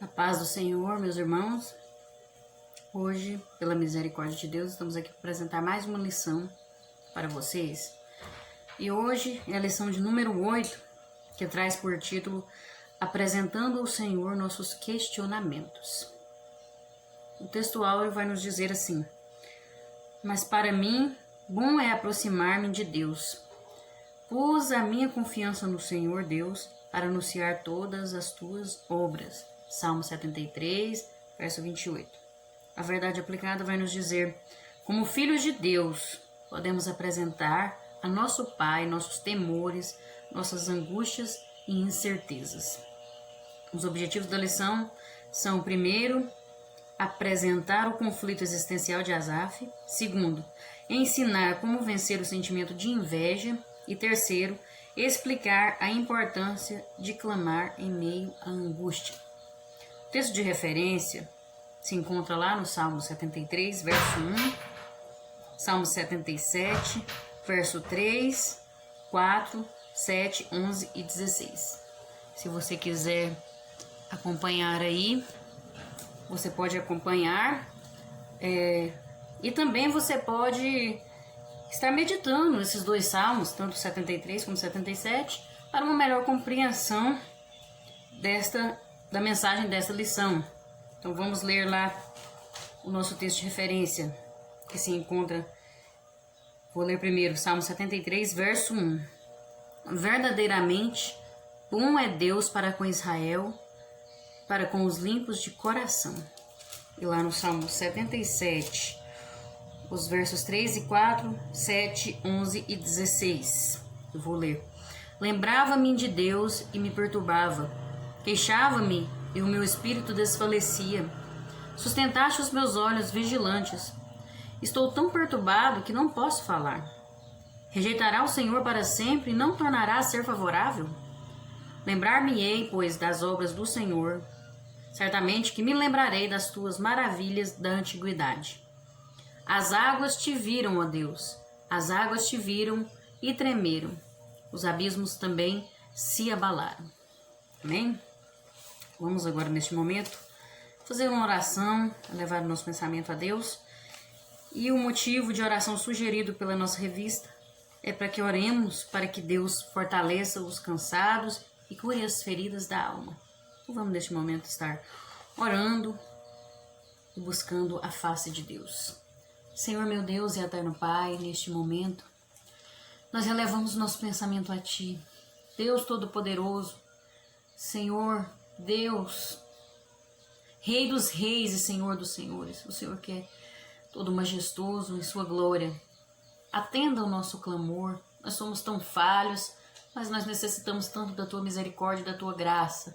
A paz do Senhor, meus irmãos. Hoje, pela misericórdia de Deus, estamos aqui para apresentar mais uma lição para vocês. E hoje é a lição de número 8, que traz por título Apresentando ao Senhor nossos questionamentos. O texto áureo vai nos dizer assim: Mas para mim, bom é aproximar-me de Deus. Pus a minha confiança no Senhor Deus para anunciar todas as tuas obras. Salmo 73, verso 28. A verdade aplicada vai nos dizer: como filhos de Deus, podemos apresentar a nosso Pai nossos temores, nossas angústias e incertezas. Os objetivos da lição são: primeiro, apresentar o conflito existencial de Asaf; segundo, ensinar como vencer o sentimento de inveja; e terceiro, explicar a importância de clamar em meio à angústia. O texto de referência se encontra lá no Salmo 73, verso 1, Salmo 77, verso 3, 4, 7, 11 e 16. Se você quiser acompanhar aí, você pode acompanhar e também você pode estar meditando esses dois salmos, tanto 73 como 77, para uma melhor compreensão da mensagem desta lição. Então vamos ler lá o nosso texto de referência, que se encontra, vou ler primeiro, Salmo 73, verso 1. Verdadeiramente, bom é Deus para com Israel, para com os limpos de coração. E lá no Salmo 77, os versos 3 e 4, 7, 11 e 16. Eu vou ler. Lembrava-me de Deus e me perturbava. Queixava-me e o meu espírito desfalecia. Sustentaste os meus olhos vigilantes. Estou tão perturbado que não posso falar. Rejeitará o Senhor para sempre e não tornará a ser favorável? Lembrar-me-ei, pois, das obras do Senhor. Certamente que me lembrarei das tuas maravilhas da antiguidade. As águas te viram, ó Deus, as águas te viram e tremeram. Os abismos também se abalaram. Amém? Vamos agora, neste momento, fazer uma oração, levar o nosso pensamento a Deus. E o motivo de oração sugerido pela nossa revista é para que oremos para que Deus fortaleça os cansados e cure as feridas da alma. Então vamos, neste momento, estar orando e buscando a face de Deus. Senhor, meu Deus e eterno Pai, neste momento, nós elevamos nosso pensamento a Ti, Deus Todo-Poderoso, Senhor, Deus, Rei dos Reis e Senhor dos Senhores, o Senhor que é todo majestoso em Sua glória. Atenda o nosso clamor, nós somos tão falhos, mas nós necessitamos tanto da Tua misericórdia e da Tua graça.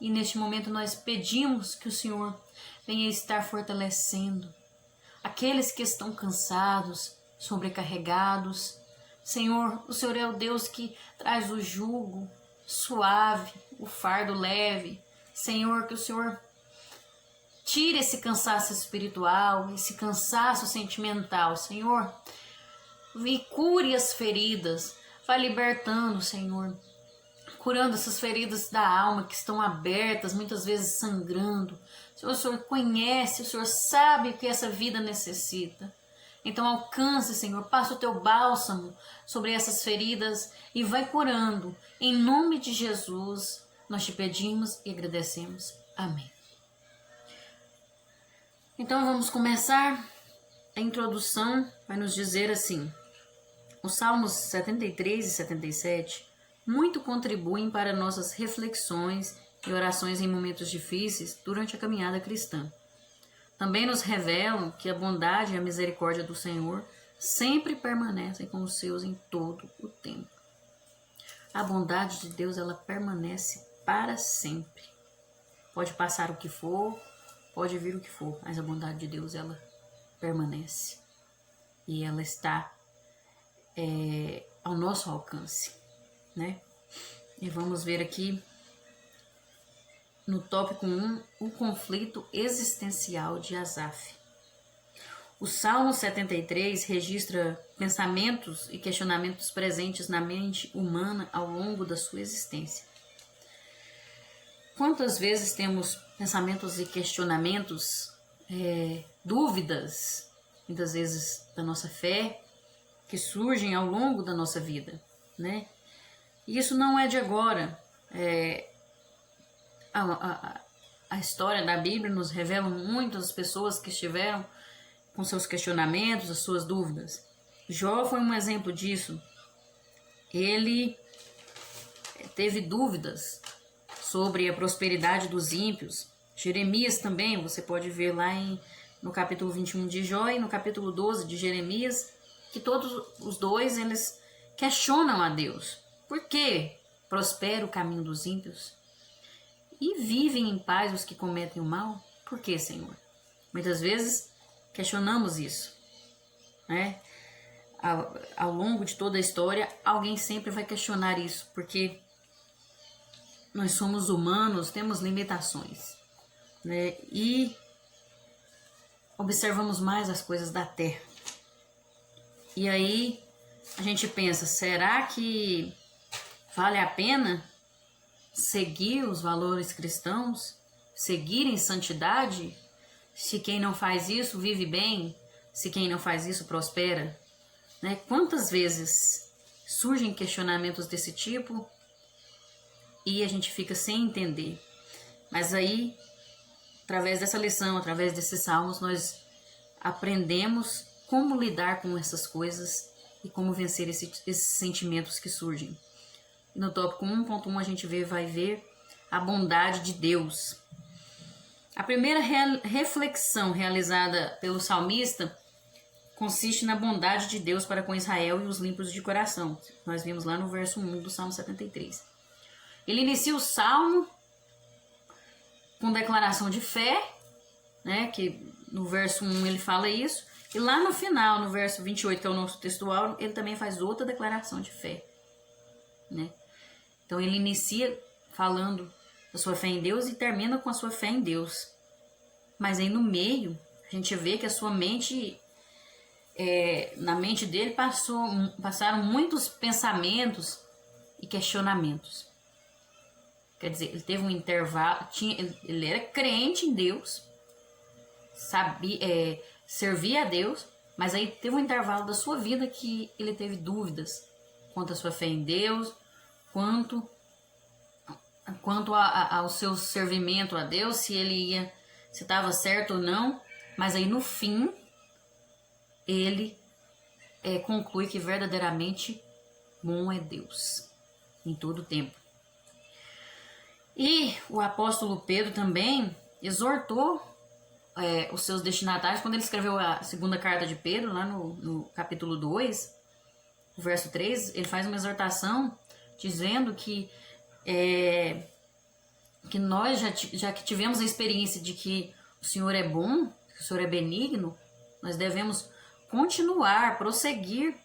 E neste momento nós pedimos que o Senhor venha estar fortalecendo aqueles que estão cansados, sobrecarregados. Senhor, o Senhor é o Deus que traz o jugo suave, o fardo leve. Senhor, que o Senhor tire esse cansaço espiritual, esse cansaço sentimental, Senhor. E cure as feridas, vai libertando, Senhor. Curando essas feridas da alma que estão abertas, muitas vezes sangrando. O Senhor conhece, o Senhor sabe o que essa vida necessita. Então alcance, Senhor, passa o Teu bálsamo sobre essas feridas e vai curando. Em nome de Jesus, nós Te pedimos e agradecemos. Amém. Então vamos começar. A introdução vai nos dizer assim: os Salmos 73 e 77 muito contribuem para nossas reflexões e orações em momentos difíceis durante a caminhada cristã. Também nos revelam que a bondade e a misericórdia do Senhor sempre permanecem com os seus em todo o tempo. A bondade de Deus, ela permanece para sempre. Pode passar o que for, pode vir o que for, mas a bondade de Deus, ela permanece. E ela está ao nosso alcance, né? E vamos ver aqui no tópico 1, o conflito existencial de Asaf. O Salmo 73 registra pensamentos e questionamentos presentes na mente humana ao longo da sua existência. quantas vezes temos pensamentos e questionamentos, dúvidas, muitas vezes da nossa fé, que surgem ao longo da nossa vida, né? E isso não é de agora. A história da Bíblia nos revela muitas pessoas que estiveram com seus questionamentos, as suas dúvidas. Jó foi um exemplo disso. Ele teve dúvidas sobre a prosperidade dos ímpios. Jeremias também, você pode ver lá no capítulo 21 de Jó e no capítulo 12 de Jeremias, que todos os dois eles questionam a Deus. Por que prospera o caminho dos ímpios? E vivem em paz os que cometem o mal? Por que, Senhor? Muitas vezes questionamos isso, né? Ao longo de toda a história, alguém sempre vai questionar isso, porque nós somos humanos, temos limitações, né? E observamos mais as coisas da terra. E aí a gente pensa, será que vale a pena seguir os valores cristãos, seguir em santidade, se quem não faz isso vive bem, se quem não faz isso prospera? Né? Quantas vezes surgem questionamentos desse tipo e a gente fica sem entender. Mas aí, através dessa lição, através desses salmos, nós aprendemos como lidar com essas coisas e como vencer esses sentimentos que surgem. E no tópico 1.1 a gente vai ver a bondade de Deus. A primeira reflexão realizada pelo salmista consiste na bondade de Deus para com Israel e os limpos de coração. Nós vimos lá no verso 1 do Salmo 73. Ele inicia o salmo com declaração de fé, né, que no verso 1 ele fala isso, e lá no final, no verso 28, que é o nosso textual, ele também faz outra declaração de fé, né? Então ele inicia falando da sua fé em Deus e termina com a sua fé em Deus. Mas aí no meio, a gente vê que a sua mente, na mente dele passaram muitos pensamentos e questionamentos. Quer dizer, ele teve um intervalo, ele era crente em Deus, servia a Deus, mas aí teve um intervalo da sua vida que ele teve dúvidas quanto à sua fé em Deus, quanto ao seu servimento a Deus, se estava certo ou não. Mas aí no fim ele conclui que verdadeiramente bom é Deus em todo o tempo. E o apóstolo Pedro também exortou os seus destinatários quando ele escreveu a segunda carta de Pedro, lá no capítulo 2, verso 3, ele faz uma exortação dizendo que nós já que tivemos a experiência de que o Senhor é bom, que o Senhor é benigno, nós devemos continuar, prosseguir,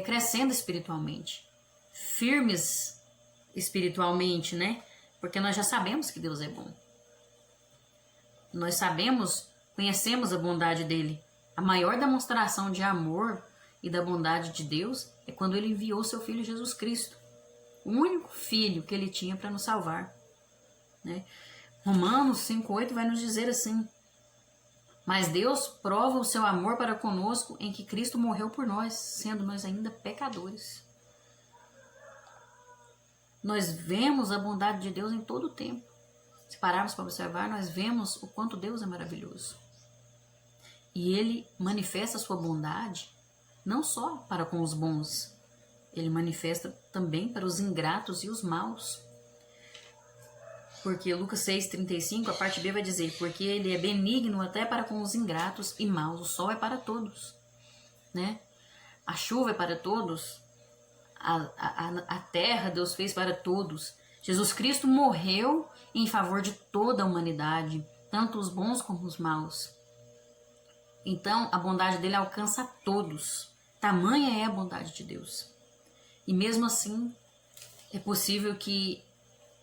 crescendo espiritualmente, firmes espiritualmente, né? Porque nós já sabemos que Deus é bom. Nós conhecemos a bondade dele. A maior demonstração de amor e da bondade de Deus é quando ele enviou seu Filho Jesus Cristo, o único Filho que ele tinha para nos salvar, né? Romanos 5,8 vai nos dizer assim: mas Deus prova o seu amor para conosco em que Cristo morreu por nós, sendo nós ainda pecadores. Nós vemos a bondade de Deus em todo o tempo. Se pararmos para observar, nós vemos o quanto Deus é maravilhoso. E Ele manifesta a sua bondade não só para com os bons, Ele manifesta também para os ingratos e os maus. Porque Lucas 6,35, a parte B vai dizer, porque Ele é benigno até para com os ingratos e maus. O sol é para todos, né? A chuva é para todos. A terra Deus fez para todos. Jesus Cristo morreu em favor de toda a humanidade, tanto os bons como os maus. Então, a bondade dele alcança a todos. Tamanha é a bondade de Deus. E mesmo assim, é possível que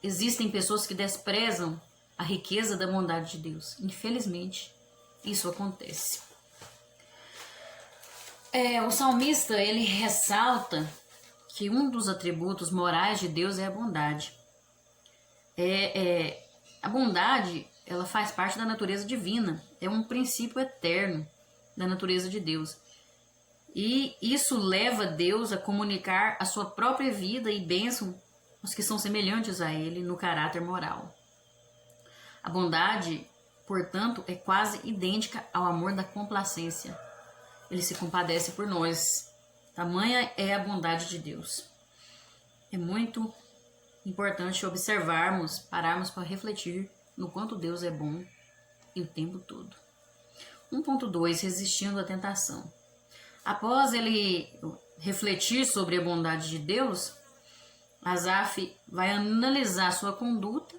existem pessoas que desprezam a riqueza da bondade de Deus. Infelizmente, isso acontece. O salmista, ele ressalta que um dos atributos morais de Deus é a bondade. A bondade, ela faz parte da natureza divina, é um princípio eterno da natureza de Deus. E isso leva Deus a comunicar a sua própria vida e bênção aos que são semelhantes a Ele no caráter moral. A bondade, portanto, é quase idêntica ao amor da complacência. Ele se compadece por nós. Tamanha é a bondade de Deus. É muito importante observarmos, pararmos para refletir no quanto Deus é bom e o tempo todo. 1.2 Resistindo à tentação. Após ele refletir sobre a bondade de Deus, Asaf vai analisar sua conduta,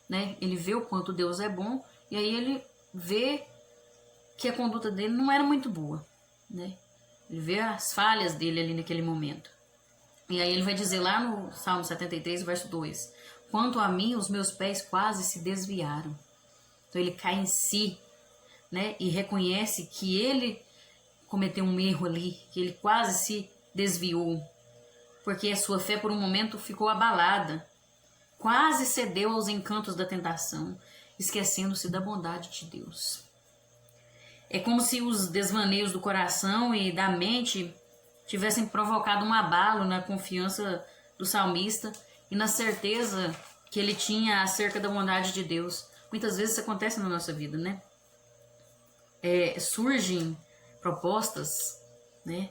né? Ele vê o quanto Deus é bom e aí ele vê que a conduta dele não era muito boa, né? Ele vê as falhas dele ali naquele momento. E aí ele vai dizer lá no Salmo 73, verso 2: quanto a mim, os meus pés quase se desviaram. Então ele cai em si, né? E reconhece que ele cometeu um erro ali, que ele quase se desviou, porque a sua fé por um momento ficou abalada, quase cedeu aos encantos da tentação, esquecendo-se da bondade de Deus. É como se os desvaneios do coração e da mente tivessem provocado um abalo na confiança do salmista e na certeza que ele tinha acerca da bondade de Deus. Muitas vezes isso acontece na nossa vida, né? Surgem propostas, né?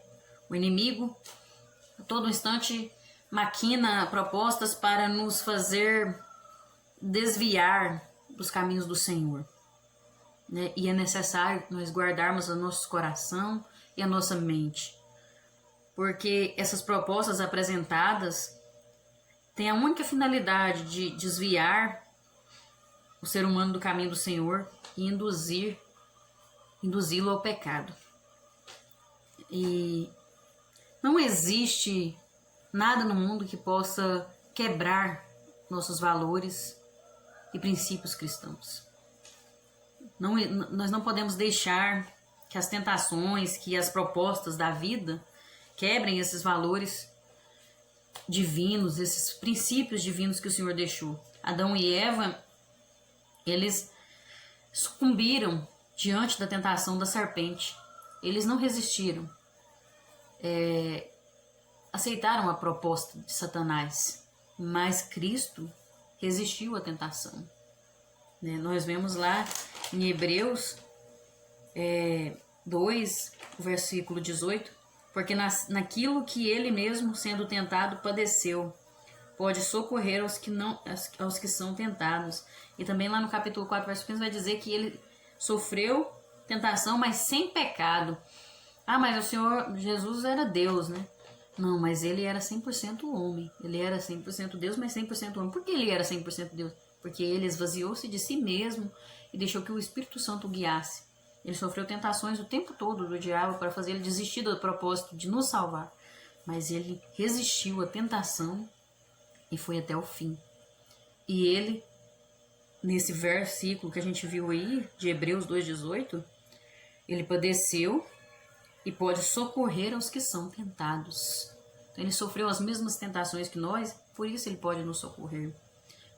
O inimigo a todo instante maquina propostas para nos fazer desviar dos caminhos do Senhor, né? E é necessário nós guardarmos o nosso coração e a nossa mente, porque essas propostas apresentadas têm a única finalidade de desviar o ser humano do caminho do Senhor e induzi-lo ao pecado. E não existe nada no mundo que possa quebrar nossos valores e princípios cristãos. Nós não podemos deixar que as tentações, que as propostas da vida quebrem esses valores divinos, esses princípios divinos que o Senhor deixou. Adão e Eva, eles sucumbiram diante da tentação da serpente. Eles não resistiram. Aceitaram a proposta de Satanás, mas Cristo resistiu à tentação, né? Nós vemos lá em Hebreus 2, versículo 18, porque naquilo que ele mesmo, sendo tentado, padeceu, pode socorrer aos que são tentados. E também lá no capítulo 4, verso 15, vai dizer que ele sofreu tentação, mas sem pecado. Ah, mas o Senhor Jesus era Deus, né? Não, mas ele era 100% homem. Ele era 100% Deus, mas 100% homem. Por que ele era 100% Deus? Porque ele esvaziou-se de si mesmo e deixou que o Espírito Santo o guiasse. Ele sofreu tentações o tempo todo do diabo para fazer ele desistir do propósito de nos salvar. Mas ele resistiu à tentação e foi até o fim. E ele, nesse versículo que a gente viu aí, de Hebreus 2,18, ele padeceu e pode socorrer aos que são tentados. Então, ele sofreu as mesmas tentações que nós, por isso ele pode nos socorrer.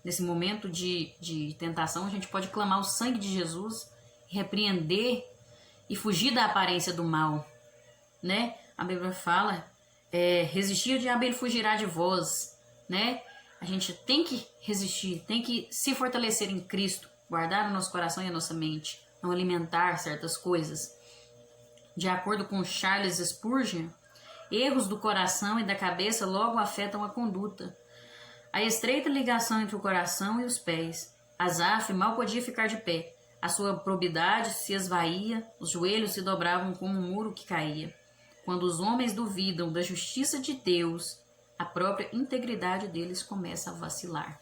Nesse momento de tentação, a gente pode clamar o sangue de Jesus, repreender e fugir da aparência do mal, né? A Bíblia fala, resistir ao diabo, ele fugirá de vós, né? A gente tem que resistir, tem que se fortalecer em Cristo, guardar o nosso coração e a nossa mente, não alimentar certas coisas. De acordo com Charles Spurgeon, erros do coração e da cabeça logo afetam a conduta. A estreita ligação entre o coração e os pés. Asaf mal podia ficar de pé. A sua probidade se esvaía, os joelhos se dobravam como um muro que caía. Quando os homens duvidam da justiça de Deus, a própria integridade deles começa a vacilar.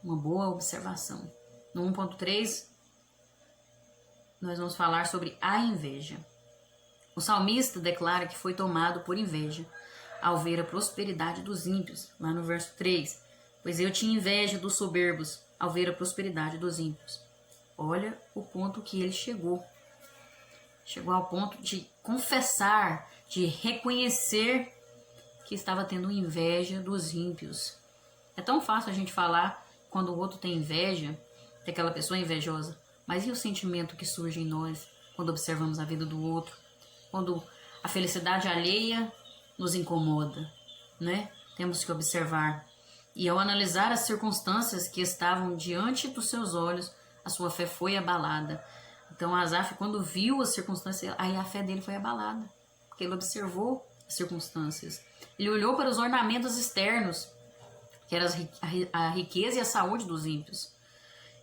Uma boa observação. No 1.3, nós vamos falar sobre a inveja. O salmista declara que foi tomado por inveja ao ver a prosperidade dos ímpios, lá no verso 3. Pois eu tinha inveja dos soberbos ao ver a prosperidade dos ímpios. Olha o ponto que ele chegou. Chegou ao ponto de confessar, de reconhecer que estava tendo inveja dos ímpios. É tão fácil a gente falar quando o outro tem inveja, que aquela pessoa é invejosa. Mas e o sentimento que surge em nós quando observamos a vida do outro? Quando a felicidade alheia nos incomoda, né? Temos que observar. E ao analisar as circunstâncias que estavam diante dos seus olhos, a sua fé foi abalada. Então Asaf, quando viu as circunstâncias, aí a fé dele foi abalada. Porque ele observou as circunstâncias. Ele olhou para os ornamentos externos, que eram a riqueza e a saúde dos ímpios.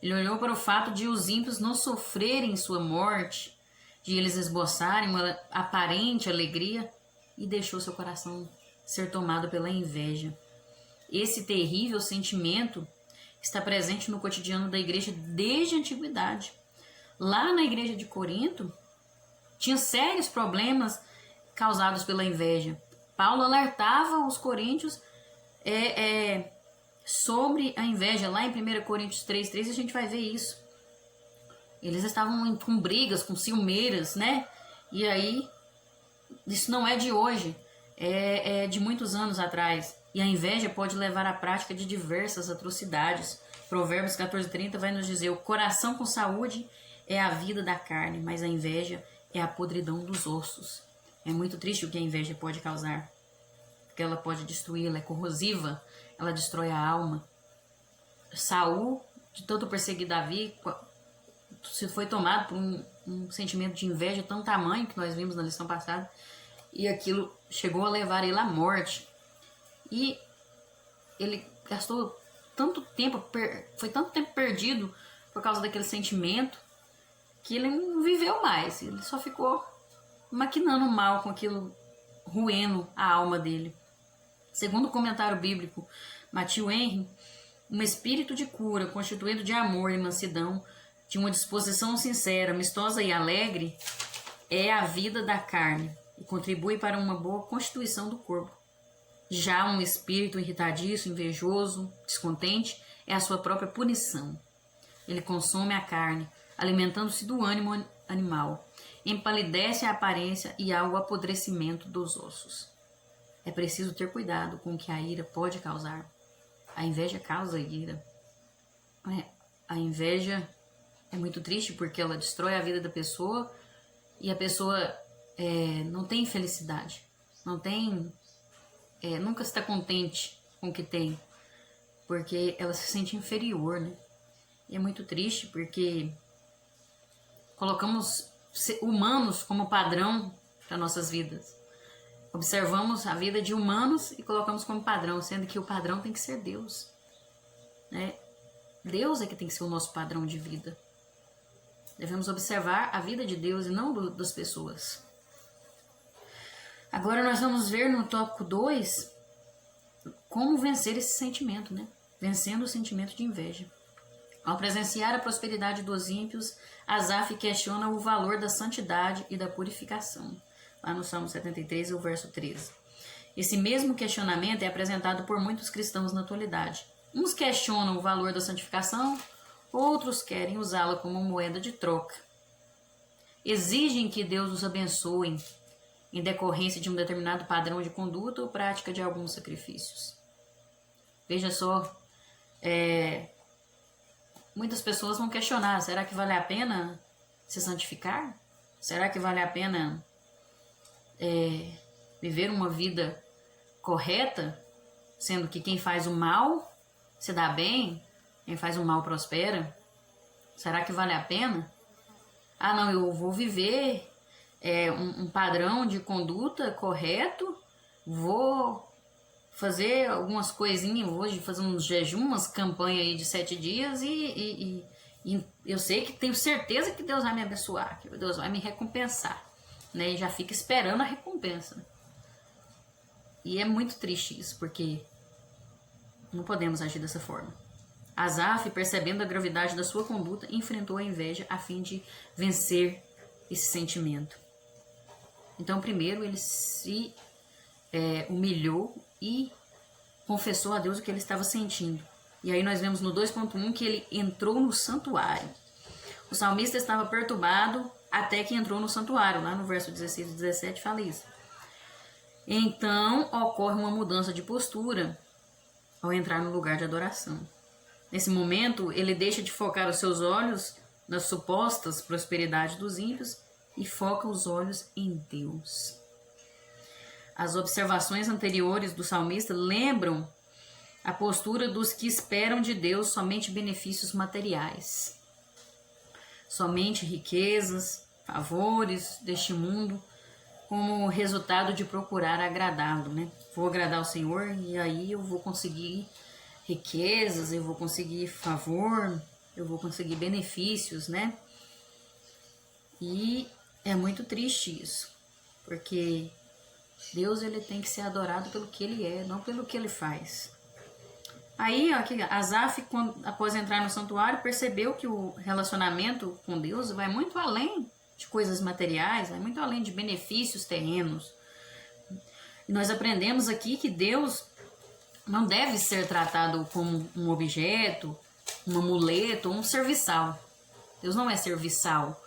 Ele olhou para o fato de os ímpios não sofrerem sua morte, de eles esboçarem uma aparente alegria, e deixou seu coração ser tomado pela inveja. Esse terrível sentimento está presente no cotidiano da igreja desde a antiguidade. Lá na igreja de Corinto, tinha sérios problemas causados pela inveja. Paulo alertava os coríntios sobre a inveja. Lá em 1 Coríntios 3:3 a gente vai ver isso. Eles estavam com brigas, com ciumeiras, né? E aí, isso não é de hoje, é de muitos anos atrás. E a inveja pode levar à prática de diversas atrocidades. Provérbios 14:30 vai nos dizer: o coração com saúde é a vida da carne, mas a inveja é a podridão dos ossos. É muito triste o que a inveja pode causar, porque ela pode destruir, ela é corrosiva, ela destrói a alma. Saul, de tanto perseguir Davi, se foi tomado por um sentimento de inveja tão tamanho que nós vimos na lição passada, e aquilo chegou a levar ele à morte. E ele gastou tanto tempo, foi tanto tempo perdido por causa daquele sentimento, que ele não viveu mais. Ele só ficou maquinando mal com aquilo, roendo a alma dele. Segundo o comentário bíblico Matthew Henry, um espírito de cura constituído de amor e mansidão, de uma disposição sincera, amistosa e alegre, é a vida da carne e contribui para uma boa constituição do corpo. Já um espírito irritadiço, invejoso, descontente, é a sua própria punição. Ele consome a carne, alimentando-se do ânimo animal, empalidece a aparência e há o apodrecimento dos ossos. É preciso ter cuidado com o que a ira pode causar. A inveja causa ira. A inveja é muito triste porque ela destrói a vida da pessoa e a pessoa não tem felicidade, não tem, nunca está contente com o que tem, porque ela se sente inferior, né? E é muito triste porque colocamos humanos como padrão para nossas vidas. Observamos a vida de humanos e colocamos como padrão, sendo que o padrão tem que ser Deus, né? Deus é que tem que ser o nosso padrão de vida. Devemos observar a vida de Deus e não das pessoas. Agora nós vamos ver no tópico 2 como vencer esse sentimento, né? Vencendo o sentimento de inveja. Ao presenciar a prosperidade dos ímpios, Asaf questiona o valor da santidade e da purificação. Lá no Salmo 73, o verso 13. Esse mesmo questionamento é apresentado por muitos cristãos na atualidade. Uns questionam o valor da santificação, outros querem usá-la como moeda de troca. Exigem que Deus os abençoe em decorrência de um determinado padrão de conduta ou prática de alguns sacrifícios. Veja só, muitas pessoas vão questionar: será que vale a pena se santificar? Será que vale a pena viver uma vida correta, sendo que quem faz o mal se dá bem, quem faz o mal prospera? Será que vale a pena? Ah, não, eu vou viver um padrão de conduta correto, vou fazer algumas coisinhas, vou fazer uns jejuns, umas campanhas aí de 7 dias e eu sei que tenho certeza que Deus vai me abençoar, que Deus vai me recompensar, né? E já fica esperando a recompensa. E é muito triste isso, porque não podemos agir dessa forma. Asaf, percebendo a gravidade da sua conduta, enfrentou a inveja a fim de vencer esse sentimento. Então, primeiro, ele se humilhou e confessou a Deus o que ele estava sentindo. E aí nós vemos no 2.1 que ele entrou no santuário. O salmista estava perturbado até que entrou no santuário. Lá no verso 16 e 17 fala isso. Então, ocorre uma mudança de postura ao entrar no lugar de adoração. Nesse momento, ele deixa de focar os seus olhos nas supostas prosperidades dos ímpios e foca os olhos em Deus. As observações anteriores do salmista lembram a postura dos que esperam de Deus somente benefícios materiais, somente riquezas, favores deste mundo, como resultado de procurar agradá-lo, né? Vou agradar o Senhor e aí eu vou conseguir riquezas, eu vou conseguir favor, eu vou conseguir benefícios, né? E é muito triste isso, porque Deus, ele tem que ser adorado pelo que ele é, não pelo que ele faz. Aí, ó, Asaf, após entrar no santuário, percebeu que o relacionamento com Deus vai muito além de coisas materiais, vai muito além de benefícios terrenos. E nós aprendemos aqui que Deus não deve ser tratado como um objeto, um amuleto, um serviçal. Deus não é serviçal.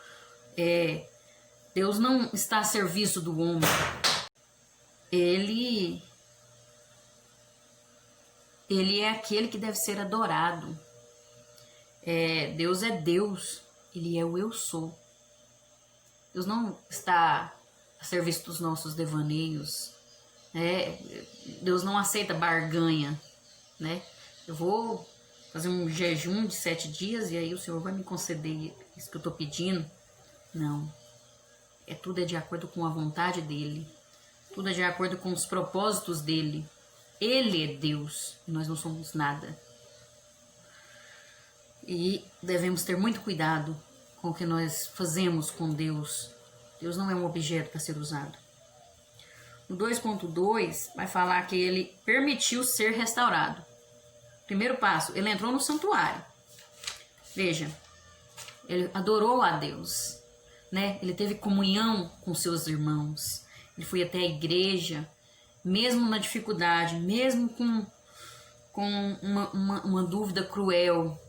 Deus não está a serviço do homem. Ele é aquele que deve ser adorado. Deus é Deus. Ele é o eu sou. Deus não está a serviço dos nossos devaneios. Deus não aceita barganha. Né? Eu vou fazer um jejum de 7 dias e aí o Senhor vai me conceder isso que eu estou pedindo. Não. Tudo é de acordo com a vontade dEle. Tudo é de acordo com os propósitos dEle. Ele é Deus e nós não somos nada. E devemos ter muito cuidado com o que nós fazemos com Deus. Deus não é um objeto para ser usado. No 2.2 vai falar que ele permitiu ser restaurado. Primeiro passo, ele entrou no santuário. Veja, ele adorou a Deus, né? Ele teve comunhão com seus irmãos. Ele foi até a igreja, mesmo na dificuldade, mesmo com uma dúvida cruel,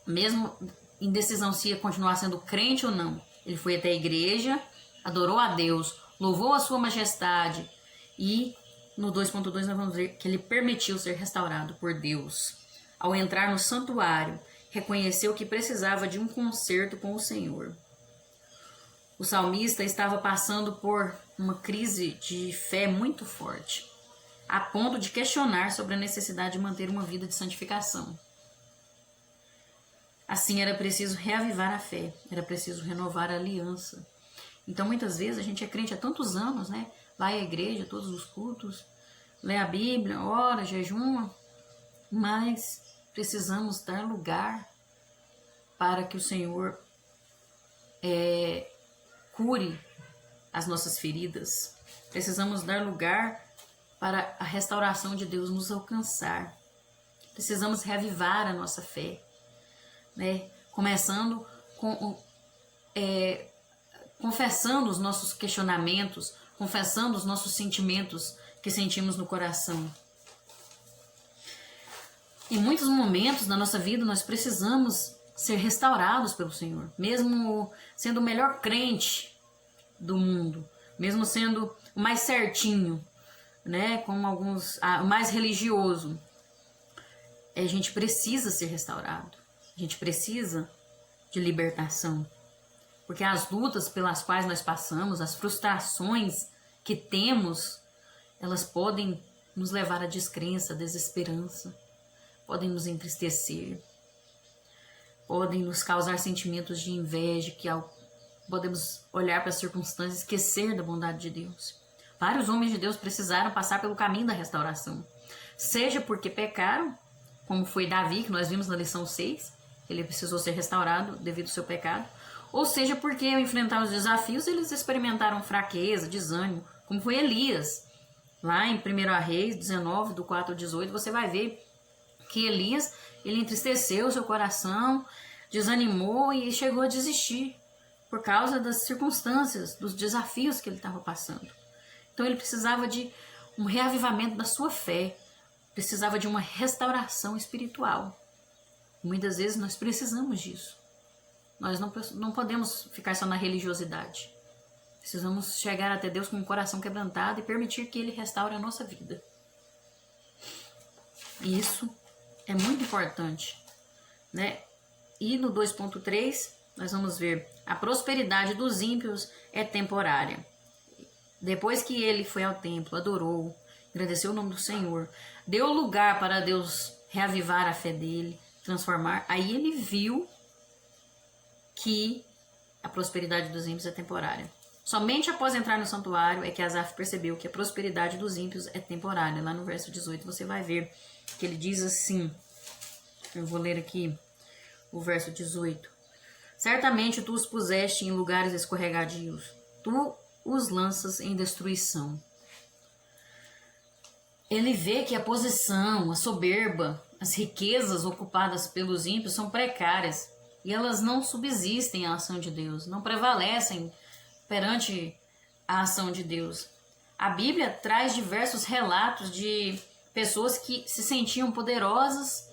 mesmo indecisão se ia continuar sendo crente ou não. Ele foi até a igreja, adorou a Deus, louvou a sua majestade e no 2.2 nós vamos ver que ele permitiu ser restaurado por Deus. Ao entrar no santuário, reconheceu que precisava de um concerto com o Senhor. O salmista estava passando por uma crise de fé muito forte, a ponto de questionar sobre a necessidade de manter uma vida de santificação. Assim, era preciso reavivar a fé, era preciso renovar a aliança. Então, muitas vezes, a gente é crente há tantos anos, né? Vai à igreja, todos os cultos, lê a Bíblia, ora, jejuma, mas precisamos dar lugar para que o Senhor cure as nossas feridas. Precisamos dar lugar para a restauração de Deus nos alcançar. Precisamos reavivar a nossa fé, né? Começando com confessando os nossos questionamentos, confessando os nossos sentimentos que sentimos no coração. Em muitos momentos da nossa vida nós precisamos ser restaurados pelo Senhor, mesmo sendo o melhor crente do mundo, mesmo sendo o mais certinho, né, como alguns, o mais religioso. A gente precisa ser restaurado, a gente precisa de libertação, porque as lutas pelas quais nós passamos, as frustrações que temos, elas podem nos levar à descrença, à desesperança, podem nos entristecer, podem nos causar sentimentos de inveja, que podemos olhar para as circunstâncias e esquecer da bondade de Deus. Vários homens de Deus precisaram passar pelo caminho da restauração, seja porque pecaram, como foi Davi, que nós vimos na lição 6, ele precisou ser restaurado devido ao seu pecado, ou seja porque ao enfrentar os desafios eles experimentaram fraqueza, desânimo, como foi Elias. Lá em 1 Reis 19, do 4 ao 18, você vai ver que Elias, ele entristeceu o seu coração, desanimou e chegou a desistir por causa das circunstâncias, dos desafios que ele estava passando. Então ele precisava de um reavivamento da sua fé, precisava de uma restauração espiritual. Muitas vezes nós precisamos disso. Nós não podemos ficar só na religiosidade. Precisamos chegar até Deus com o coração quebrantado e permitir que Ele restaure a nossa vida. Isso é muito importante, né? E no 2.3, nós vamos ver: a prosperidade dos ímpios é temporária. Depois que ele foi ao templo, adorou, agradeceu o nome do Senhor, deu lugar para Deus reavivar a fé dele, transformar, aí ele viu que a prosperidade dos ímpios é temporária. Somente após entrar no santuário é que Asaf percebeu que a prosperidade dos ímpios é temporária. Lá no verso 18 você vai ver que ele diz assim, eu vou ler aqui o verso 18: certamente tu os puseste em lugares escorregadios, tu os lanças em destruição. Ele vê que a posição, a soberba, as riquezas ocupadas pelos ímpios são precárias e elas não subsistem à ação de Deus, não prevalecem perante a ação de Deus. A Bíblia traz diversos relatos de pessoas que se sentiam poderosas,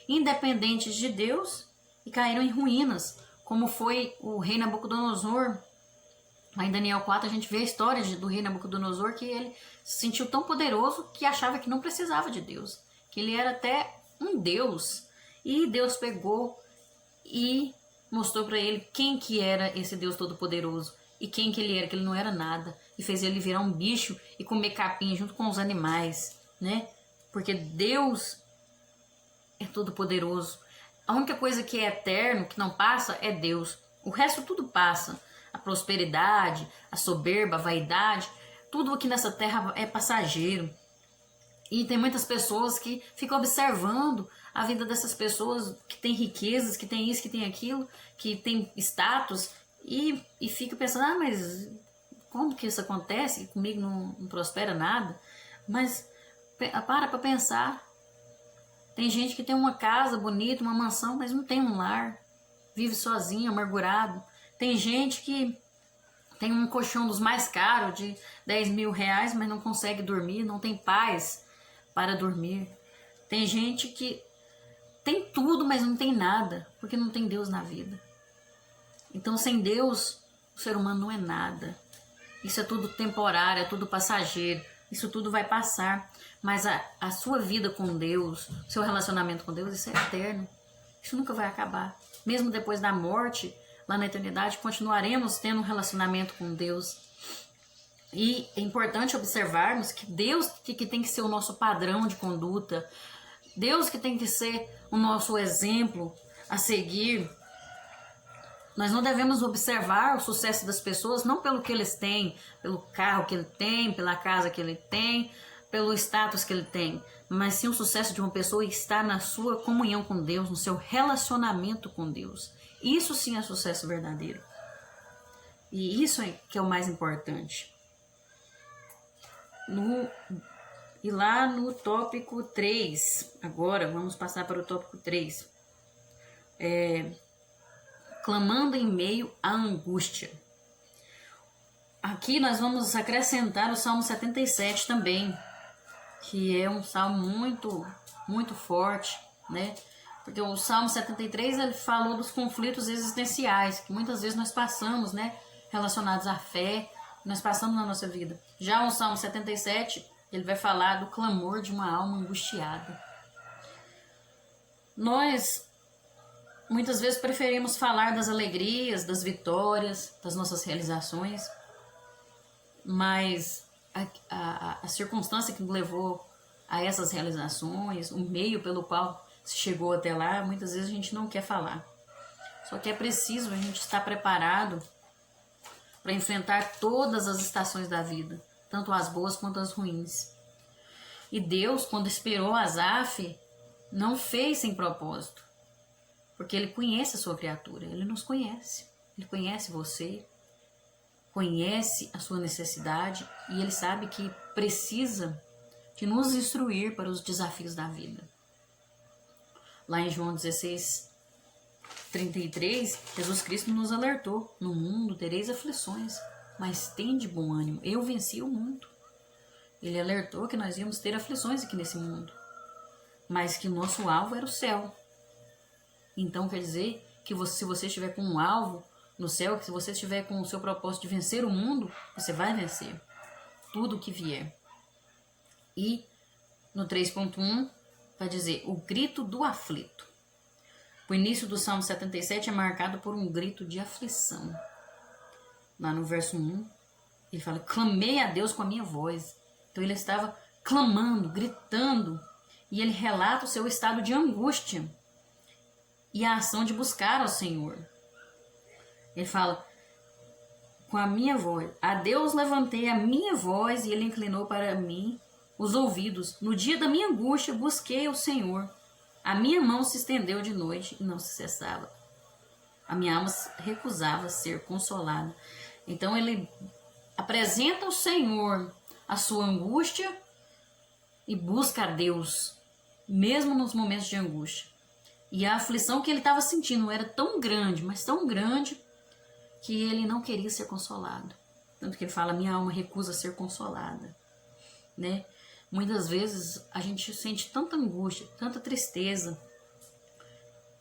independentes de Deus, e caíram em ruínas, como foi o rei Nabucodonosor. Lá em Daniel 4 a gente vê a história do rei Nabucodonosor, que ele se sentiu tão poderoso que achava que não precisava de Deus, que ele era até um Deus. E Deus pegou e mostrou para ele quem que era esse Deus todo-poderoso e quem que ele era, que ele não era nada, e fez ele virar um bicho e comer capim junto com os animais, né? Porque Deus é todo-poderoso. A única coisa que é eterno, que não passa, é Deus. O resto tudo passa. A prosperidade, a soberba, a vaidade, tudo aqui nessa terra é passageiro. E tem muitas pessoas que ficam observando a vida dessas pessoas que têm riquezas, que têm isso, que têm aquilo, que têm status, e fica pensando, mas como que isso acontece? Comigo não prospera nada. Mas para pensar. Tem gente que tem uma casa bonita, uma mansão, mas não tem um lar. Vive sozinho, amargurado. Tem gente que tem um colchão dos mais caros, de 10 mil reais, mas não consegue dormir, não tem paz para dormir. Tem gente que tem tudo, mas não tem nada, porque não tem Deus na vida. Então, sem Deus, o ser humano não é nada. Isso é tudo temporário, é tudo passageiro. Isso tudo vai passar. Mas a sua vida com Deus, seu relacionamento com Deus, isso é eterno. Isso nunca vai acabar. Mesmo depois da morte, lá na eternidade, continuaremos tendo um relacionamento com Deus. E é importante observarmos que Deus que tem que ser o nosso padrão de conduta, Deus que tem que ser o nosso exemplo a seguir. Nós não devemos observar o sucesso das pessoas não pelo que eles têm, pelo carro que ele tem, pela casa que ele tem, pelo status que ele tem, mas sim o sucesso de uma pessoa está na sua comunhão com Deus, no seu relacionamento com Deus. Isso sim é sucesso verdadeiro. E isso é que é o mais importante. E lá no tópico 3, agora vamos passar para o tópico 3. Clamando em meio à angústia. Aqui nós vamos acrescentar o Salmo 77 também, que é um salmo muito, muito forte, né? Porque o Salmo 73 ele falou dos conflitos existenciais que muitas vezes nós passamos, né? Relacionados à fé, nós passamos na nossa vida. Já o Salmo 77, ele vai falar do clamor de uma alma angustiada. Nós muitas vezes preferimos falar das alegrias, das vitórias, das nossas realizações, mas a circunstância que nos levou a essas realizações, o meio pelo qual se chegou até lá, muitas vezes a gente não quer falar. Só que é preciso a gente estar preparado para enfrentar todas as estações da vida, tanto as boas quanto as ruins. E Deus, quando inspirou Asaf, não fez sem propósito. Porque Ele conhece a sua criatura, Ele nos conhece. Ele conhece você, conhece a sua necessidade e Ele sabe que precisa de nos instruir para os desafios da vida. Lá em João 16:33, Jesus Cristo nos alertou: no mundo tereis aflições, mas tende bom ânimo, eu venci o mundo. Ele alertou que nós íamos ter aflições aqui nesse mundo, mas que o nosso alvo era o céu. Então quer dizer que se você estiver com um alvo no céu, que se você estiver com o seu propósito de vencer o mundo, você vai vencer tudo o que vier. E no 3.1 vai dizer o grito do aflito. O início do Salmo 77 é marcado por um grito de aflição. Lá no verso 1, ele fala: clamei a Deus com a minha voz. Então ele estava clamando, gritando, e ele relata o seu estado de angústia e a ação de buscar ao Senhor. Ele fala: com a minha voz, a Deus levantei a minha voz, e ele inclinou para mim os ouvidos. No dia da minha angústia busquei o Senhor. A minha mão se estendeu de noite e não se cessava. A minha alma recusava ser consolada. Então ele apresenta ao Senhor a sua angústia e busca a Deus, mesmo nos momentos de angústia. E a aflição que ele estava sentindo era tão grande, mas tão grande, que ele não queria ser consolado. Tanto que ele fala: minha alma recusa ser consolada, né? Muitas vezes a gente sente tanta angústia, tanta tristeza,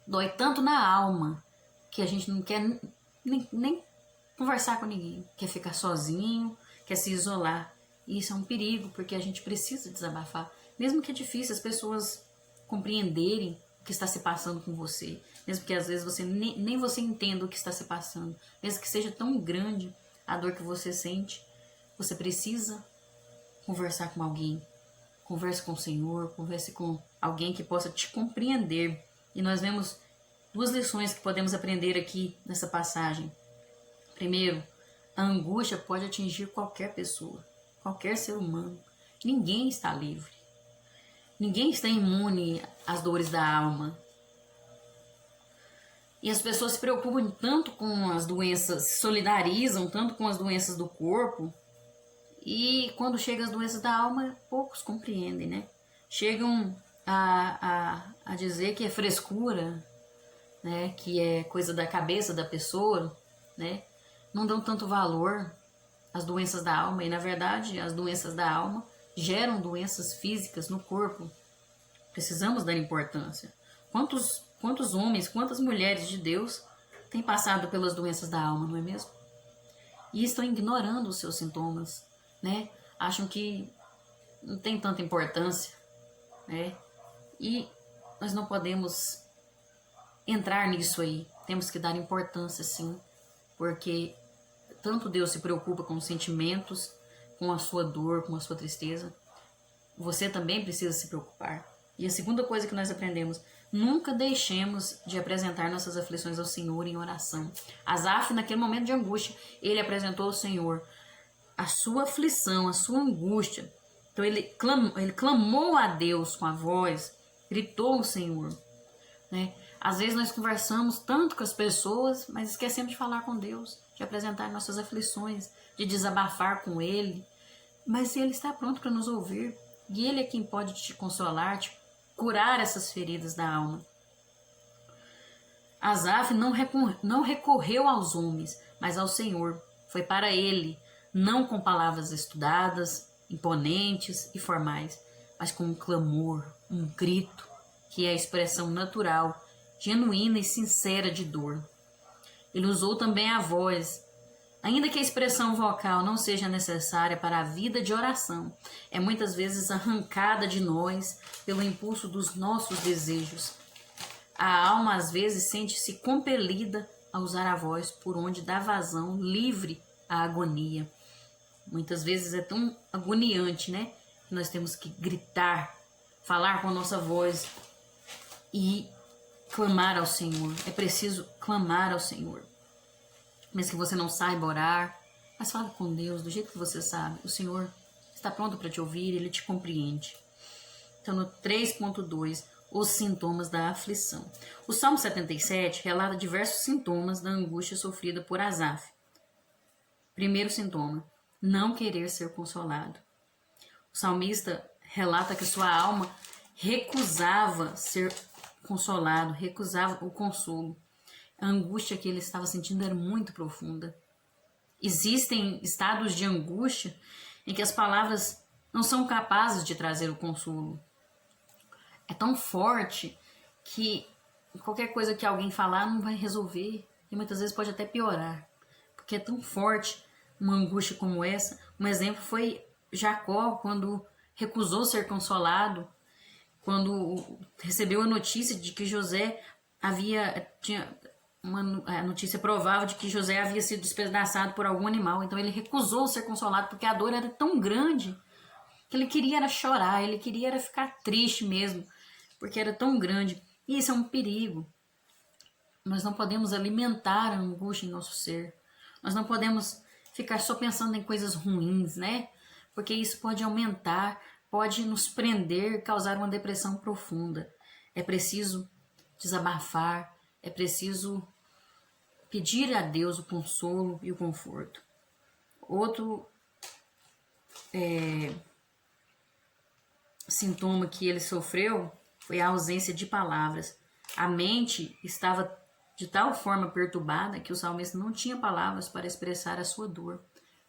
dói tanto na alma, que a gente não quer nem conversar com ninguém, quer ficar sozinho, quer se isolar. E isso é um perigo, porque a gente precisa desabafar. Mesmo que é difícil as pessoas compreenderem o que está se passando com você, mesmo que às vezes você nem você entenda o que está se passando, mesmo que seja tão grande a dor que você sente, você precisa conversar com alguém. Converse com o Senhor, converse com alguém que possa te compreender. E nós vemos duas lições que podemos aprender aqui nessa passagem. Primeiro, a angústia pode atingir qualquer pessoa, qualquer ser humano. Ninguém está livre. Ninguém está imune às dores da alma. E as pessoas se preocupam tanto com as doenças, se solidarizam tanto com as doenças do corpo, e quando chegam as doenças da alma, poucos compreendem, né? Chegam a dizer que é frescura, né? Que é coisa da cabeça da pessoa, né? Não dão tanto valor às doenças da alma, e na verdade as doenças da alma geram doenças físicas no corpo. Precisamos dar importância. Quantos homens, quantas mulheres de Deus têm passado pelas doenças da alma, não é mesmo? E estão ignorando os seus sintomas, né? Acham que não tem tanta importância, né? E nós não podemos entrar nisso aí. Temos que dar importância, sim, porque tanto Deus se preocupa com os sentimentos, com a sua dor, com a sua tristeza. Você também precisa se preocupar. E a segunda coisa que nós aprendemos: nunca deixemos de apresentar nossas aflições ao Senhor em oração. Asaf, naquele momento de angústia, ele apresentou ao Senhor a sua aflição, a sua angústia. Então ele clamou a Deus com a voz, gritou ao Senhor, né? Às vezes nós conversamos tanto com as pessoas, mas esquecemos de falar com Deus, de apresentar nossas aflições, de desabafar com Ele. Mas Ele está pronto para nos ouvir, e Ele é quem pode te consolar, te curar essas feridas da alma. Asaf não recorreu aos homens, mas ao Senhor. Foi para Ele, não com palavras estudadas, imponentes e formais, mas com um clamor, um grito, que é a expressão natural, genuína e sincera de dor. Ele usou também a voz, ainda que a expressão vocal não seja necessária para a vida de oração, é muitas vezes arrancada de nós pelo impulso dos nossos desejos. A alma às vezes sente-se compelida a usar a voz por onde dá vazão livre à agonia. Muitas vezes é tão agoniante, né? Que nós temos que gritar, falar com a nossa voz e clamar ao Senhor. É preciso clamar ao Senhor. Mesmo que você não saiba orar, mas fale com Deus do jeito que você sabe. O Senhor está pronto para te ouvir, Ele te compreende. Então, no 3.2, os sintomas da aflição. O Salmo 77 relata diversos sintomas da angústia sofrida por Asaf. Primeiro sintoma: não querer ser consolado. O salmista relata que sua alma recusava ser consolado, recusava o consolo. A angústia que ele estava sentindo era muito profunda. Existem estados de angústia em que as palavras não são capazes de trazer o consolo. É tão forte que qualquer coisa que alguém falar não vai resolver, e muitas vezes pode até piorar, porque é tão forte uma angústia como essa. Um exemplo foi Jacó, quando recusou ser consolado, quando recebeu a notícia de que José tinha a notícia provável de que José havia sido despedaçado por algum animal. Então ele recusou ser consolado, porque a dor era tão grande que ele queria era chorar, ele queria era ficar triste mesmo, porque era tão grande. E isso é um perigo. Nós não podemos alimentar a angústia em nosso ser. Nós não podemos ficar só pensando em coisas ruins, né? Porque isso pode aumentar, pode nos prender, causar uma depressão profunda. É preciso desabafar, é preciso pedir a Deus o consolo e o conforto. Outro sintoma que ele sofreu foi a ausência de palavras. A mente estava de tal forma perturbada que o salmista não tinha palavras para expressar a sua dor.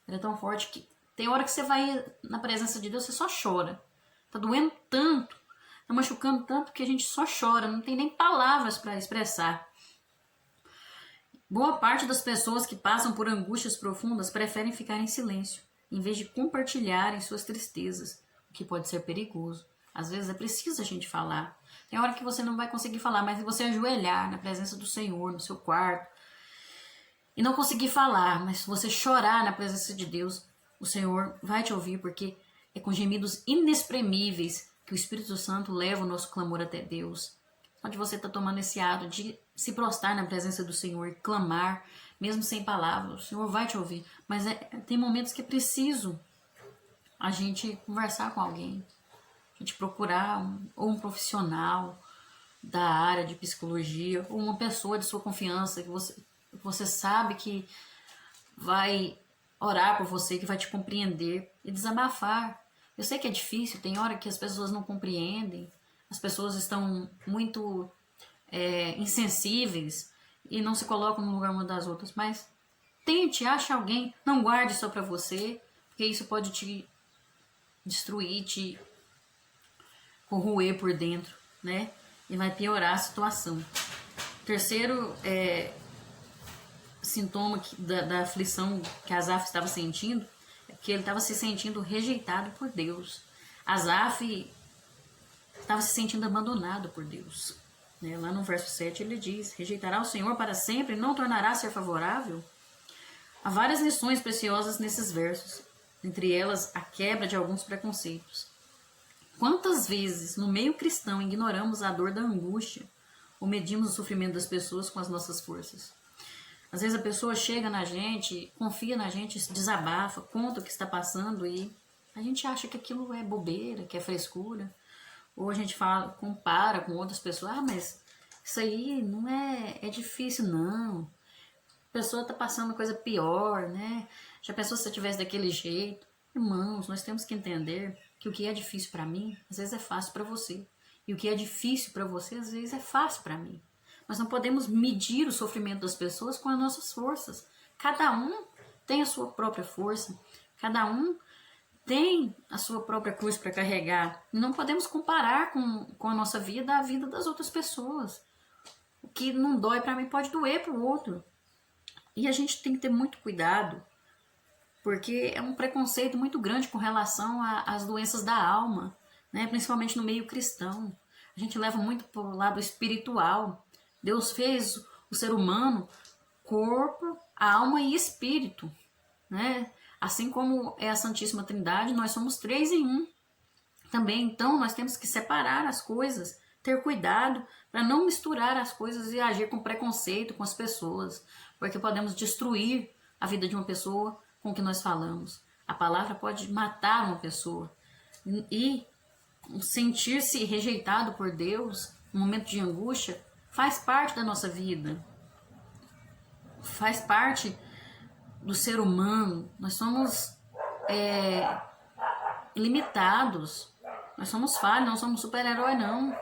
Era tão forte que tem hora que você vai na presença de Deus, você só chora. Tá doendo tanto, tá machucando tanto que a gente só chora, não tem nem palavras para expressar. Boa parte das pessoas que passam por angústias profundas preferem ficar em silêncio, em vez de compartilharem suas tristezas, o que pode ser perigoso. Às vezes é preciso a gente falar. Tem hora que você não vai conseguir falar, mas se você ajoelhar na presença do Senhor, no seu quarto, e não conseguir falar, mas se você chorar na presença de Deus, o Senhor vai te ouvir, porque é com gemidos inexprimíveis que o Espírito Santo leva o nosso clamor até Deus. Só de você estar tomando esse ato de se prostrar na presença do Senhor e clamar, mesmo sem palavras, o Senhor vai te ouvir. Mas tem momentos que é preciso a gente conversar com alguém, a gente procurar um profissional da área de psicologia, ou uma pessoa de sua confiança, que você sabe que vai orar por você, que vai te compreender e desabafar. Eu sei que é difícil, tem hora que as pessoas não compreendem, as pessoas estão muito insensíveis e não se colocam no lugar uma das outras, mas tente, ache alguém, não guarde só para você, porque isso pode te destruir, te corroer por dentro, né? E vai piorar a situação. Terceiro sintoma da aflição que Asaf estava sentindo é que ele estava se sentindo rejeitado por Deus. Asaf estava se sentindo abandonado por Deus. Lá no verso 7 ele diz: rejeitará o Senhor para sempre e não tornará a ser favorável? Há várias lições preciosas nesses versos, entre elas a quebra de alguns preconceitos. Quantas vezes no meio cristão ignoramos a dor da angústia ou medimos o sofrimento das pessoas com as nossas forças? Às vezes a pessoa chega na gente, confia na gente, desabafa, conta o que está passando e a gente acha que aquilo é bobeira, que é frescura. Ou a gente compara com outras pessoas, mas isso aí não é difícil não. A pessoa está passando coisa pior, né? Já pensou se eu tivesse daquele jeito? Irmãos, nós temos que entender que o que é difícil para mim, às vezes é fácil para você. E o que é difícil para você, às vezes é fácil para mim. Nós não podemos medir o sofrimento das pessoas com as nossas forças. Cada um tem a sua própria força. Cada um tem a sua própria cruz para carregar. Não podemos comparar com a nossa vida a vida das outras pessoas. O que não dói para mim pode doer para o outro. E a gente tem que ter muito cuidado, porque é um preconceito muito grande com relação às doenças da alma, né? Principalmente no meio cristão. A gente leva muito para o lado espiritual. Deus fez o ser humano corpo, alma e espírito, né? Assim como é a Santíssima Trindade, nós somos 3 em 1. Também, então, nós temos que separar as coisas, ter cuidado para não misturar as coisas e agir com preconceito com as pessoas, porque podemos destruir a vida de uma pessoa com o que nós falamos. A palavra pode matar uma pessoa. E sentir-se rejeitado por Deus, um momento de angústia, faz parte da nossa vida. Faz parte do ser humano. Nós somos limitados. Nós somos falhos, não somos super-herói, não.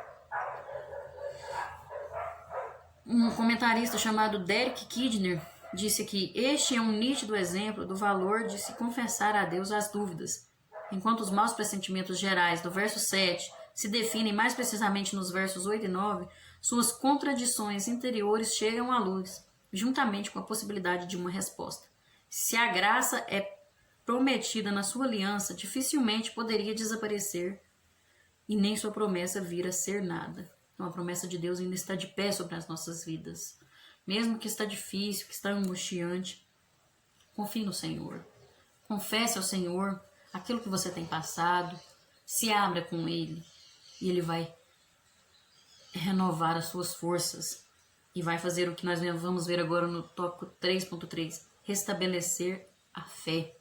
Um comentarista chamado Derek Kidner disse que este é um nítido exemplo do valor de se confessar a Deus as dúvidas. Enquanto os maus pressentimentos gerais do verso 7 se definem mais precisamente nos versos 8 e 9, suas contradições interiores chegam à luz, juntamente com a possibilidade de uma resposta. Se a graça é prometida na sua aliança, dificilmente poderia desaparecer e nem sua promessa vir a ser nada. Então a promessa de Deus ainda está de pé sobre as nossas vidas. Mesmo que está difícil, que está angustiante, confie no Senhor. Confesse ao Senhor aquilo que você tem passado. Se abra com Ele e Ele vai renovar as suas forças e vai fazer o que nós vamos ver agora no tópico 3.3, restabelecer a fé.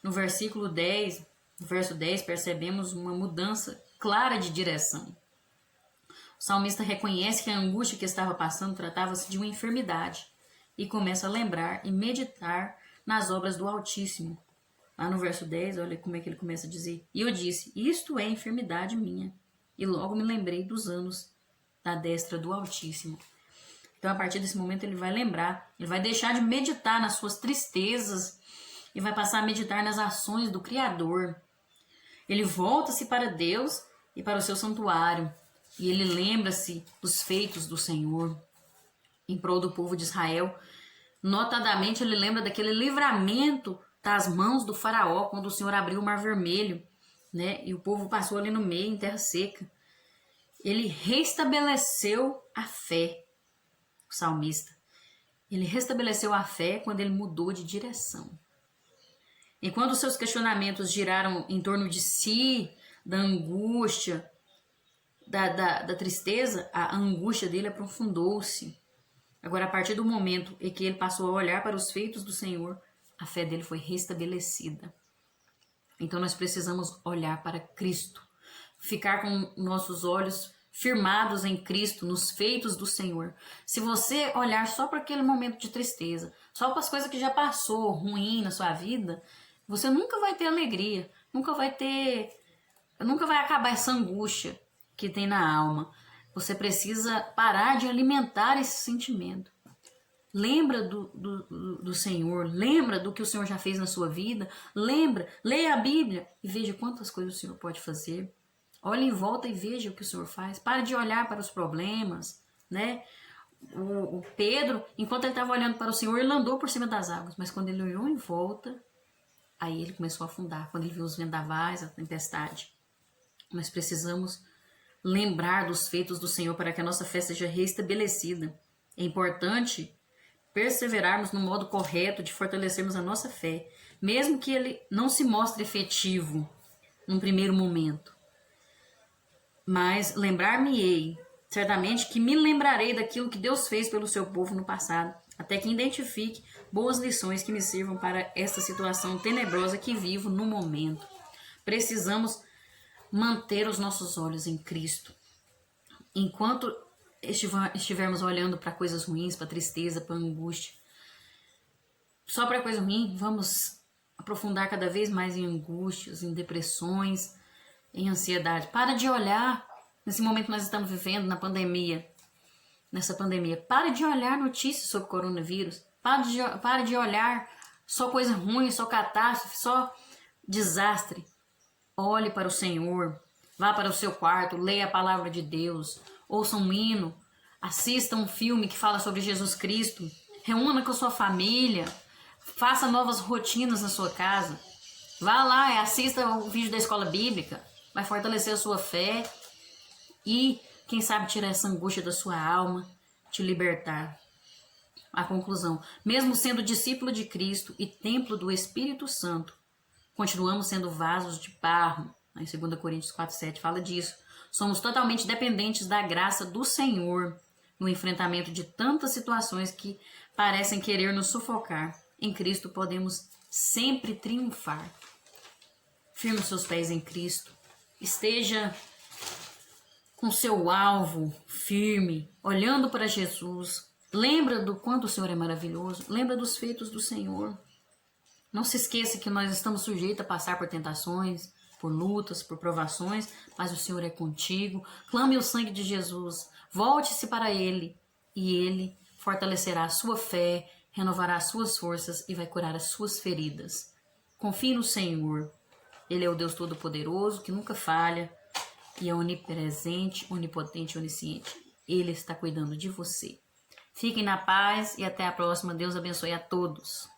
No versículo 10, no verso 10, percebemos uma mudança clara de direção. O salmista reconhece que a angústia que estava passando tratava-se de uma enfermidade e começa a lembrar e meditar nas obras do Altíssimo. Lá no verso 10, olha como é que ele começa a dizer: e eu disse, isto é enfermidade minha. E logo me lembrei dos anos da destra do Altíssimo. Então, a partir desse momento, ele vai lembrar, ele vai deixar de meditar nas suas tristezas e vai passar a meditar nas ações do Criador. Ele volta-se para Deus e para o seu santuário, e ele lembra-se dos feitos do Senhor em prol do povo de Israel. Notadamente, ele lembra daquele livramento das mãos do faraó, quando o Senhor abriu o Mar Vermelho, né? E o povo passou ali no meio, em terra seca. Ele restabeleceu a fé, o salmista. Ele restabeleceu a fé quando ele mudou de direção. E quando os seus questionamentos giraram em torno de si, da angústia, da tristeza, a angústia dele aprofundou-se. Agora, a partir do momento em que ele passou a olhar para os feitos do Senhor, a fé dele foi restabelecida. Então, nós precisamos olhar para Cristo, ficar com nossos olhos firmados em Cristo, nos feitos do Senhor. Se você olhar só para aquele momento de tristeza, só para as coisas que já passou ruim na sua vida, você nunca vai ter alegria, nunca vai acabar essa angústia que tem na alma. Você precisa parar de alimentar esse sentimento. Lembra do Senhor, lembra do que o Senhor já fez na sua vida, leia a Bíblia e veja quantas coisas o Senhor pode fazer. Olhe em volta e veja o que o Senhor faz. Pare de olhar para os problemas, né? O Pedro, enquanto ele estava olhando para o Senhor, ele andou por cima das águas, mas quando ele olhou em volta, aí ele começou a afundar, quando ele viu os vendavais, a tempestade. Nós precisamos lembrar dos feitos do Senhor para que a nossa fé seja restabelecida. É importante perseverarmos no modo correto de fortalecermos a nossa fé, mesmo que ele não se mostre efetivo num primeiro momento. Mas lembrar-me-ei, certamente que me lembrarei daquilo que Deus fez pelo seu povo no passado, até que identifique boas lições que me sirvam para esta situação tenebrosa que vivo no momento. Precisamos manter os nossos olhos em Cristo. Enquanto estivermos olhando para coisas ruins, para tristeza, para angústia, só para coisa ruim, vamos aprofundar cada vez mais em angústias, em depressões, em ansiedade. Para de olhar, nesse momento que nós estamos vivendo, nessa pandemia, para de olhar notícias sobre coronavírus, para de olhar só coisa ruim, só catástrofe, só desastre. Olhe para o Senhor, vá para o seu quarto, leia a palavra de Deus, ouça um hino, assista um filme que fala sobre Jesus Cristo, reúna com a sua família, faça novas rotinas na sua casa, vá lá e assista o vídeo da escola bíblica, vai fortalecer a sua fé e, quem sabe, tirar essa angústia da sua alma, te libertar. A conclusão: mesmo sendo discípulo de Cristo e templo do Espírito Santo, continuamos sendo vasos de barro. Em 2 Coríntios 4,7 fala disso. Somos totalmente dependentes da graça do Senhor no enfrentamento de tantas situações que parecem querer nos sufocar. Em Cristo podemos sempre triunfar. Firme os seus pés em Cristo. Esteja com seu alvo firme, olhando para Jesus. Lembra do quanto o Senhor é maravilhoso. Lembra dos feitos do Senhor. Não se esqueça que nós estamos sujeitos a passar por tentações, por lutas, por provações, mas o Senhor é contigo. Clame o sangue de Jesus. Volte-se para Ele e Ele fortalecerá a sua fé, renovará as suas forças e vai curar as suas feridas. Confie no Senhor. Ele é o Deus Todo-Poderoso, que nunca falha, e é onipresente, onipotente e onisciente. Ele está cuidando de você. Fiquem na paz e até a próxima. Deus abençoe a todos.